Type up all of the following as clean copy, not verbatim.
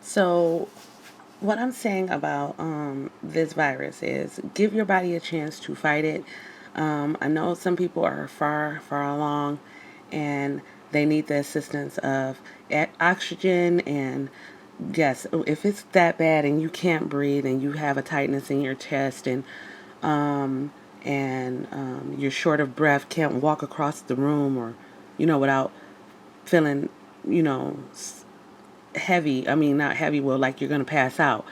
So, what I'm saying about this virus is give your body a chance to fight it. I know some people are far along and they need the assistance of oxygen. And yes, if it's that bad and you can't breathe and you have a tightness in your chest um, and you're short of breath, can't walk across the room or, without feeling, you know, heavy. I mean, not heavy, well, like you're going to pass out,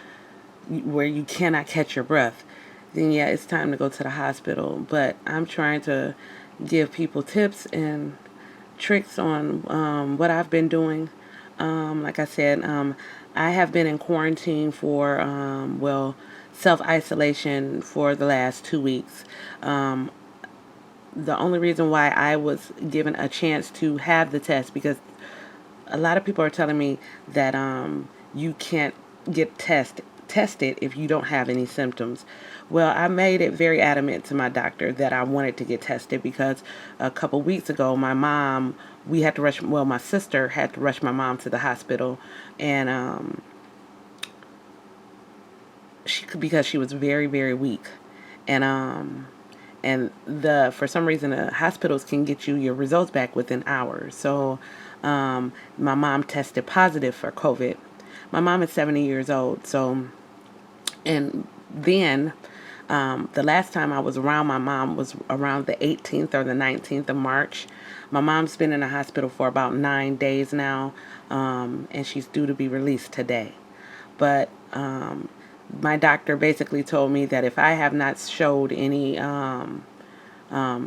where you cannot catch your breath, then yeah, it's time to go to the hospital. But I'm trying to give people tips and tricks on what I've been doing. Like I said, I have been in quarantine for, self isolation for the last 2 weeks. Um, the only reason why I was given a chance to have the test because a lot of people are telling me that you can't get tested if you don't have any symptoms. Well, I made it very adamant to my doctor that I wanted to get tested because a couple weeks ago, we had to rush. Well, my sister had to rush my mom to the hospital, and because she was very weak, and the for some reason the hospitals can get you your results back within hours. So my mom tested positive for COVID. My mom is 70 years old. So and then the last time I was around my mom was around the 18th or the 19th of March. My mom's been in the hospital for about 9 days now, and she's due to be released today. But my doctor basically told me that if I have not showed any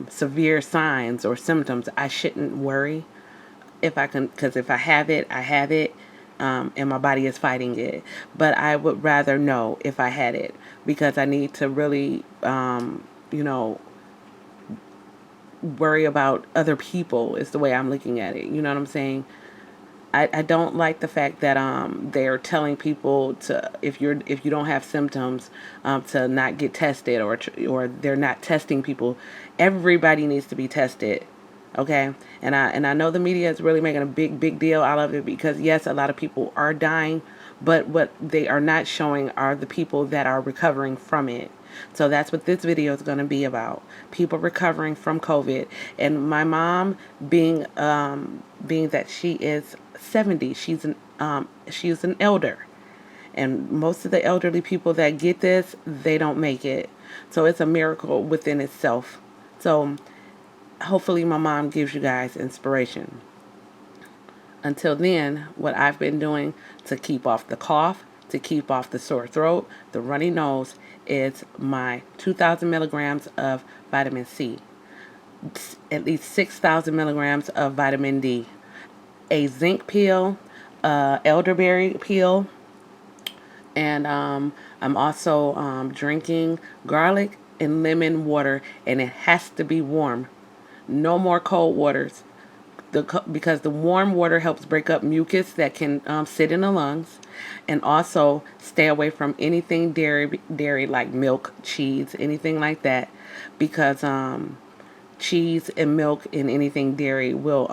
severe signs or symptoms, I shouldn't worry if I can, because if I have it, I have it, and my body is fighting it. But I would rather know if I had it because I need to really, worry about other people, is the way I'm looking at it. You know what I'm saying? I don't like the fact that they're telling people to if you don't have symptoms to not get tested or they're not testing people. Everybody needs to be tested, okay? And I know the media is really making a big deal out of it because yes, a lot of people are dying, but what they are not showing are the people that are recovering from it. So that's what this video is going to be about. People recovering from COVID. And my mom being that she is 70, she's an elder. And most of the elderly people that get this, they don't make it. So it's a miracle within itself. So hopefully my mom gives you guys inspiration. Until then, what I've been doing to keep off the cough, to keep off the sore throat, the runny nose, is my 2,000 milligrams of vitamin C, at least 6,000 milligrams of vitamin D, a zinc peel, elderberry peel, and I'm also drinking garlic and lemon water, and it has to be warm. No more cold waters. Because the warm water helps break up mucus that can sit in the lungs, and also stay away from anything dairy like milk, cheese, anything like that, because cheese and milk and anything dairy will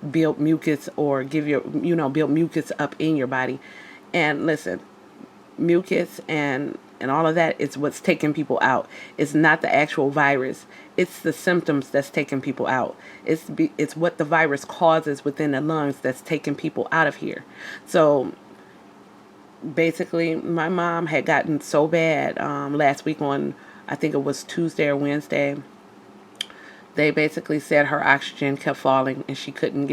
build mucus or build mucus up in your body. And listen, mucus and all of that is what's taking people out. It's not the actual virus. It's the symptoms that's taking people out. It's what the virus causes within the lungs that's taking people out of here. So basically, my mom had gotten so bad last week on, I think it was Tuesday or Wednesday. They basically said her oxygen kept falling and she wasn't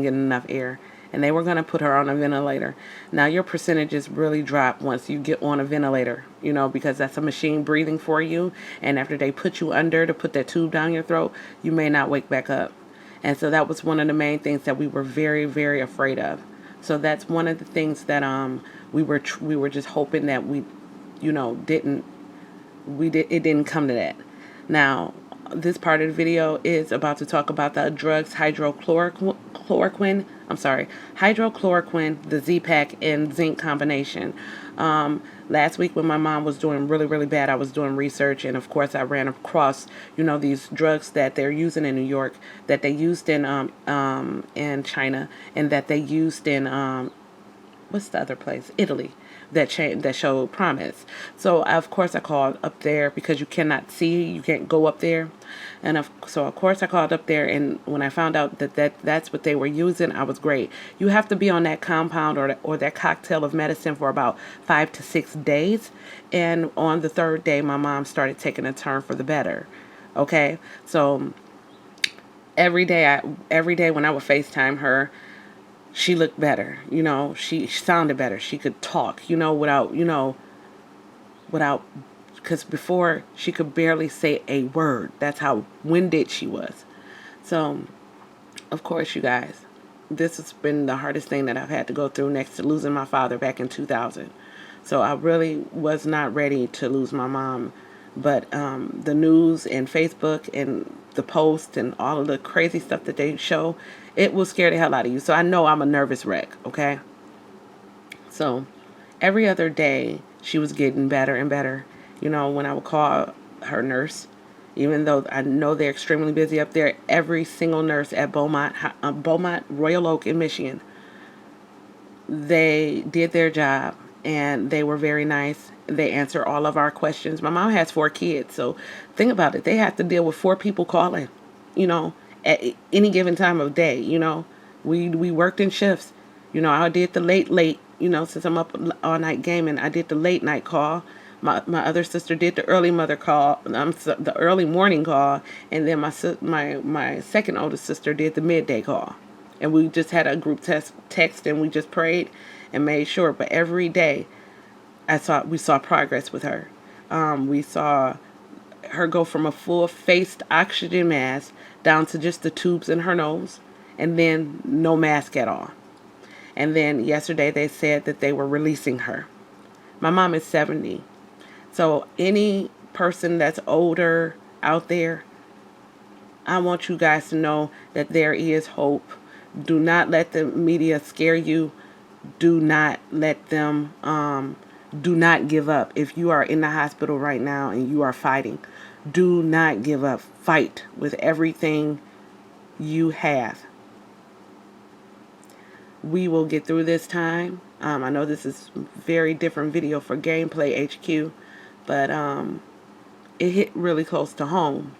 getting enough air. And they were going to put her on a ventilator. Now, your percentages really drop once you get on a ventilator, because that's a machine breathing for you. And after they put you under to put that tube down your throat, you may not wake back up. And so that was one of the main things that we were very afraid of. So that's one of the things that we were just hoping that it didn't come to that. Now, this part of the video is about to talk about the drugs hydrochloroquine, the Z-Pack, and zinc combination. Last week when my mom was doing really bad, I was doing research, and of course I ran across, these drugs that they're using in New York, that they used in China, and that they used in what's the other place? Italy, that showed promise. So of course I called up there because you can't go up there, and so of course I called up there, and when I found out that's what they were using, I was great. You have to be on that compound or that cocktail of medicine for about 5 to 6 days, and on the third day, my mom started taking a turn for the better. Okay, so every day when I would FaceTime her, she looked better. She sounded better. She could talk, without, because before she could barely say a word. That's how winded she was. So, of course, you guys, this has been the hardest thing that I've had to go through next to losing my father back in 2000. So I really was not ready to lose my mom. But the news and Facebook and the posts and all of the crazy stuff that they show, it will scare the hell out of you. So I know I'm a nervous wreck, okay? So every other day, she was getting better and better. When I would call her nurse, even though I know they're extremely busy up there, every single nurse at Beaumont Royal Oak in Michigan, they did their job and they were very nice. They answer all of our questions. My mom has 4 kids, so think about it. They have to deal with 4 people calling, you know, at any given time of day. We worked in shifts. I did the late, since I'm up all night gaming. I did the late night call. My other sister did the early mother call. The early morning call, and then my second oldest sister did the midday call. And we just had a group text, and we just prayed and made sure. But every day, we saw progress with her. We saw her go from a full faced oxygen mask down to just the tubes in her nose, and then no mask at all. And then yesterday they said that they were releasing her. My mom is 70. So any person that's older out there, I want you guys to know that there is hope. Do not let the media scare you. Do not let them, do not give up. If you are in the hospital right now and you are fighting, do not give up. Fight with everything you have. We will get through this time. I know this is very different video for Gameplay HQ, but it hit really close to home.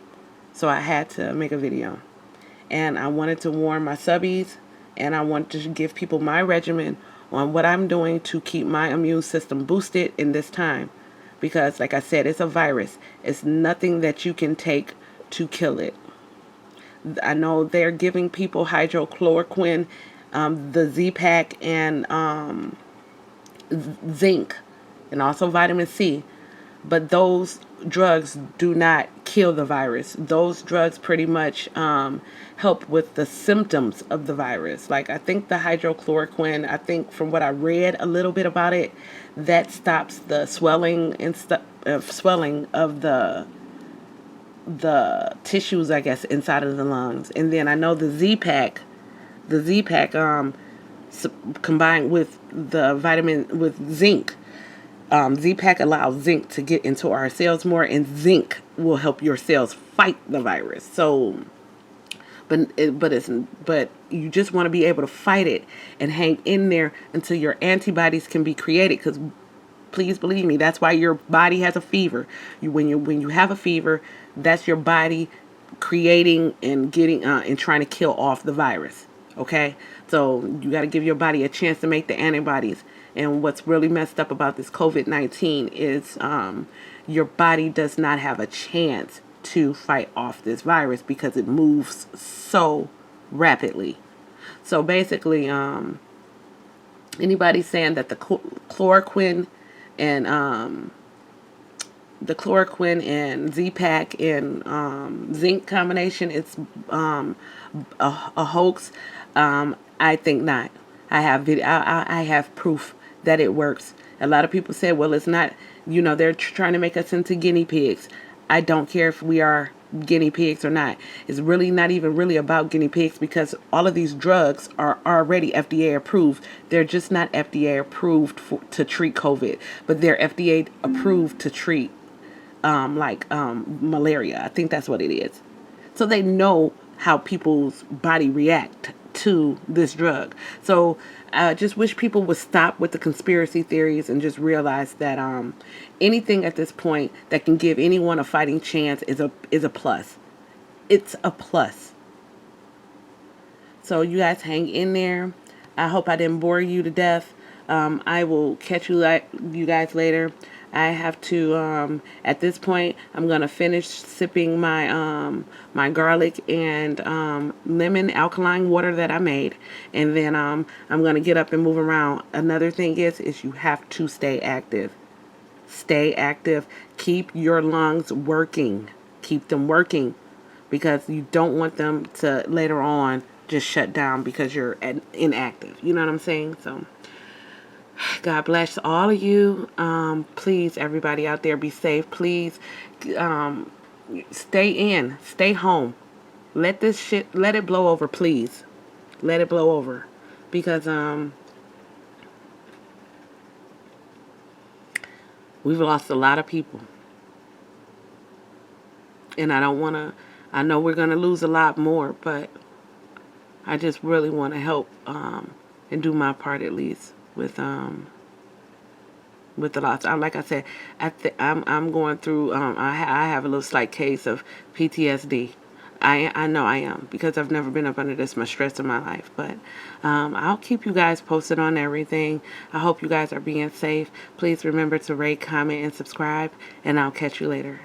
So I had to make a video. And I wanted to warn my subbies, and I wanted to give people my regimen on what I'm doing to keep my immune system boosted in this time. Because, like I said, it's a virus. It's nothing that you can take to kill it. I know they're giving people hydrochloroquine, the Z-Pack, and zinc, and also vitamin C. But those drugs do not kill the virus. Those drugs pretty much help with the symptoms of the virus. Like, I think the hydrochloroquine, I think from what I read a little bit about it, that stops the swelling and swelling of the tissues, I guess, inside of the lungs. And then I know the Z-Pack combined with the vitamin with zinc. Z-Pack allows zinc to get into our cells more, and zinc will help your cells fight the virus. So, but you just want to be able to fight it and hang in there until your antibodies can be created. Because please believe me, that's why your body has a fever. When you have a fever, that's your body creating and getting and trying to kill off the virus. Okay, so you got to give your body a chance to make the antibodies. And what's really messed up about this COVID-19 is your body does not have a chance to fight off this virus because it moves so rapidly. So basically, anybody saying that the chloroquine and Z-Pack and zinc combination is a hoax, I think not. I have proof that it works. A lot of people say, well, it's not, they're trying to make us into guinea pigs. I don't care if we are guinea pigs or not. It's really not even really about guinea pigs, because all of these drugs are already FDA approved. They're just not FDA approved to treat COVID, but they're FDA approved to treat malaria. I think that's what it is. So they know how people's body react to this drug. So I just wish people would stop with the conspiracy theories and just realize that anything at this point that can give anyone a fighting chance is a plus. It's a plus. So you guys hang in there. I hope I didn't bore you to death. I will catch you guys later. I have to at this point I'm gonna finish sipping my garlic and lemon alkaline water that I made, and then I'm gonna get up and move around. Another thing is you have to stay active. Stay active. Keep your lungs working. Keep them working, because you don't want them to later on just shut down because you're inactive. You know what I'm saying? So God bless all of you. Please, everybody out there, be safe. Please, stay in, stay home. Let it blow over, please. Let it blow over, because we've lost a lot of people, and I don't want to. I know we're gonna lose a lot more, but I just really want to help and do my part, at least with the loss. Like I said, I'm going through. I have a little slight case of PTSD. I know I am, because I've never been up under this much stress in my life. But I'll keep you guys posted on everything. I hope you guys are being safe. Please remember to rate, comment, and subscribe. And I'll catch you later.